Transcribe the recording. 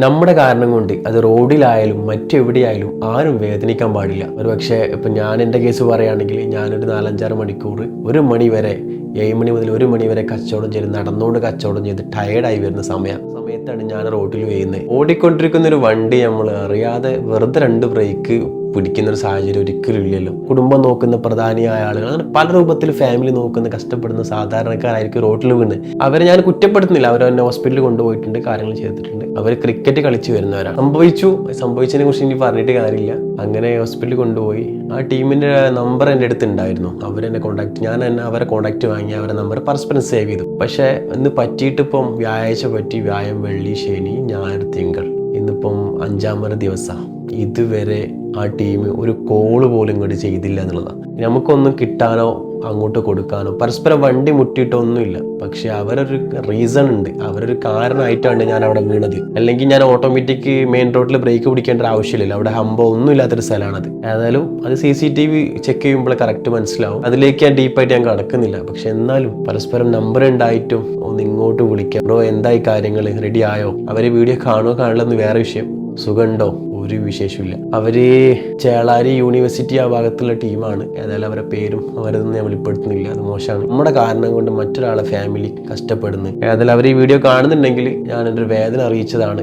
നമ്മുടെ കാരണം കൊണ്ട് അത് റോഡിലായാലും മറ്റെവിടെയായാലും ആരും വേദനിക്കാൻ പാടില്ല. ഒരു പക്ഷേ ഇപ്പം ഞാൻ എൻ്റെ കേസ് പറയുകയാണെങ്കിൽ ഞാനൊരു 4-5 മണിക്കൂർ 1 മണി വരെ 7 മണി മുതൽ 1 മണി വരെ കച്ചവടം ചെയ്ത് നടന്നുകൊണ്ട് കച്ചവടം ചെയ്ത് ടയേർഡായി വരുന്ന സമയത്താണ് ഞാൻ റോഡിൽ വീഴുന്നത്. ഓടിക്കൊണ്ടിരിക്കുന്ന ഒരു വണ്ടി നമ്മൾ അറിയാതെ വെറുതെ 2 ബ്രേക്ക് പിടിക്കുന്ന ഒരു സാഹചര്യം ഒരിക്കലും ഇല്ലല്ലോ. കുടുംബം നോക്കുന്ന പ്രധാനിയായ ആളുകൾ, അങ്ങനെ പല രൂപത്തിൽ ഫാമിലി നോക്കുന്ന കഷ്ടപ്പെടുന്ന സാധാരണക്കാരായിരിക്കും റോഡിൽ വീണ്. അവരെ ഞാൻ കുറ്റപ്പെടുത്തുന്നില്ല. അവർ തന്നെ ഹോസ്പിറ്റലിൽ കൊണ്ടുപോയിട്ടുണ്ട്, കാര്യങ്ങൾ ചെയ്തിട്ടുണ്ട്. അവർ ക്രിക്കറ്റ് കളിച്ച് വരുന്നവരാണ്. സംഭവിച്ചതിനെ കുറിച്ച് ഇനി പറഞ്ഞിട്ട് കാര്യമില്ല. അങ്ങനെ ഹോസ്പിറ്റലിൽ കൊണ്ടുപോയി. ആ ടീമിന്റെ നമ്പർ എൻ്റെ അടുത്ത് ഉണ്ടായിരുന്നു. അവരെന്നെ കോൺടാക്ട്, ഞാൻ തന്നെ അവരെ കോൺടാക്ട് വാങ്ങി അവരെ നമ്പർ പരസ്പരം സേവ് ചെയ്തു. പക്ഷേ ഇന്ന് പറ്റിയിട്ടിപ്പം വ്യാഴാഴ്ച പറ്റി, വ്യാഴം വെള്ളി ശനി ഞായർ തിങ്കൾ, ഇന്നിപ്പം 5ാമത്തെ ദിവസമാണ്. ഇതുവരെ ആ ടീം ഒരു കോള് പോലും ഇങ്ങോട്ട് ചെയ്തില്ല എന്നുള്ളതാണ്. നമുക്കൊന്നും കിട്ടാനോ അങ്ങോട്ട് കൊടുക്കാനോ പരസ്പരം വണ്ടി മുട്ടിയിട്ടൊന്നുമില്ല. പക്ഷെ അവരൊരു റീസൺ ഉണ്ട്, അവരൊരു കാരണമായിട്ടാണ് ഞാൻ അവിടെ വീണത്. അല്ലെങ്കിൽ ഞാൻ ഓട്ടോമാറ്റിക് മെയിൻ റോഡിൽ ബ്രേക്ക് പിടിക്കേണ്ട ഒരു ആവശ്യമില്ല. അവിടെ ഹമ്പോ ഒന്നും ഇല്ലാത്തൊരു സ്ഥലമാണത്. ഏതായാലും അത് CCTV ചെക്ക് ചെയ്യുമ്പോൾ കറക്റ്റ് മനസ്സിലാവും. അതിലേക്ക് ഞാൻ ഡീപ്പായിട്ട് ഞാൻ കടക്കുന്നില്ല. പക്ഷെ എന്നാലും പരസ്പരം നമ്പർ ഉണ്ടായിട്ടും ഒന്ന് ഇങ്ങോട്ട് വിളിക്കാം, ബ്രോ എന്തായി കാര്യങ്ങൾ, റെഡി ആയോ, അവരെ വീഡിയോ കാണുമോ കാണില്ലെന്ന് വേറെ വിഷയം. സുഖമുണ്ടോ, ഒരു വിശേഷമില്ല. അവര് ചേളാരി യൂണിവേഴ്സിറ്റി ആ ഭാഗത്തുള്ള ടീമാണ്. ഏതായാലും അവരുടെ പേരും അവരൊന്നും ഞാൻ വെളിപ്പെടുത്തുന്നില്ല, അത് മോശമാണ്. നമ്മുടെ കാരണം കൊണ്ട് മറ്റൊരാളെ ഫാമിലി കഷ്ടപ്പെടുന്നു. ഏതായാലും അവർ ഈ വീഡിയോ കാണുന്നുണ്ടെങ്കിൽ ഞാൻ എൻ്റെ ഒരു വേദന അറിയിച്ചതാണ്.